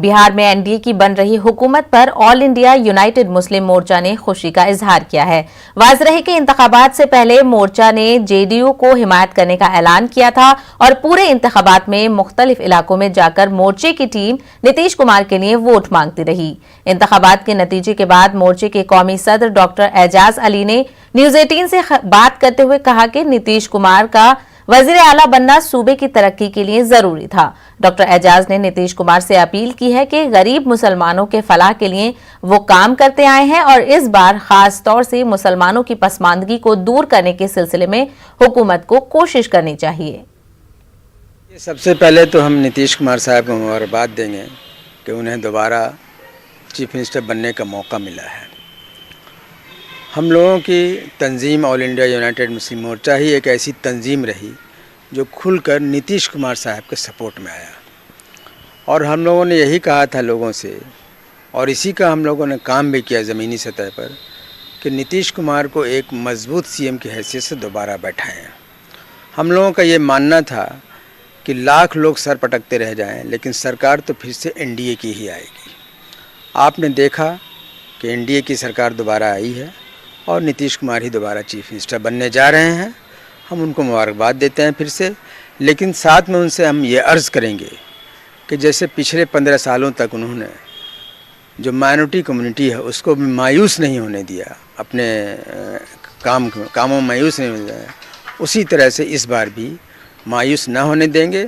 बिहार में एनडीए की बन रही हुकूमत पर ऑल इंडिया यूनाइटेड मुस्लिम मोर्चा ने खुशी का इजहार किया है। वाज़ेह रहे कि इंतखाबात से पहले मोर्चा ने जेडीयू को हिमायत करने का ऐलान किया था और पूरे इंतखाबात में मुख्तलिफ इलाकों में जाकर मोर्चे की टीम नीतीश कुमार के लिए वोट मांगती रही। इंतखाबात के नतीजे के बाद मोर्चे के कौमी सदर डॉक्टर एजाज अली ने न्यूज़ 18 से बात करते हुए कहा कि नीतीश कुमार का वजीर आला बनना सूबे की तरक्की के लिए जरूरी था। डॉक्टर एजाज ने नीतीश कुमार से अपील की है कि गरीब मुसलमानों के फलाह के लिए वो काम करते आए हैं और इस बार खास तौर से मुसलमानों की पसमानदगी को दूर करने के सिलसिले में हुकूमत को कोशिश करनी चाहिए। सबसे पहले तो हम नीतीश कुमार साहब को मुबारकबाद देंगे कि उन्हें दोबारा चीफ मिनिस्टर बनने का मौका मिला है। हम लोगों की तंजीम ऑल इंडिया यूनाइटेड मुस्लिम मोर्चा ही एक ऐसी तंजीम रही जो खुलकर नीतीश कुमार साहब के सपोर्ट में आया और हम लोगों ने यही कहा था लोगों से और इसी का हम लोगों ने काम भी किया ज़मीनी सतह पर कि नीतीश कुमार को एक मजबूत सीएम की हैसियत से दोबारा बैठाएं। हम लोगों का ये मानना था कि लाख लोग सर पटकते रह जाएं लेकिन सरकार तो फिर से एनडीए की ही आएगी। आपने देखा कि एनडीए की सरकार दोबारा आई है और नीतीश कुमार ही दोबारा चीफ मिनिस्टर बनने जा रहे हैं। हम उनको मुबारकबाद देते हैं फिर से, लेकिन साथ में उनसे हम ये अर्ज़ करेंगे कि जैसे पिछले 15 सालों तक उन्होंने जो माइनॉरिटी कम्युनिटी है उसको भी मायूस नहीं होने दिया, अपने कामों में मायूस नहीं होने दिया, उसी तरह से इस बार भी मायूस ना होने देंगे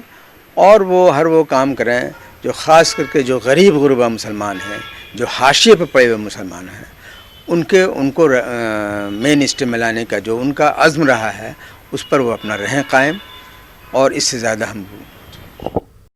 और वो हर वो काम करें जो ख़ास करके जो गरीब गुरबा मुसलमान हैं, जो हाशिए पर पड़े हुए मुसलमान हैं, उनको मेन स्ट्रीम में लाने का जो उनका अज़्म रहा है उस पर वो अपना रहें कायम और इससे ज़्यादा हम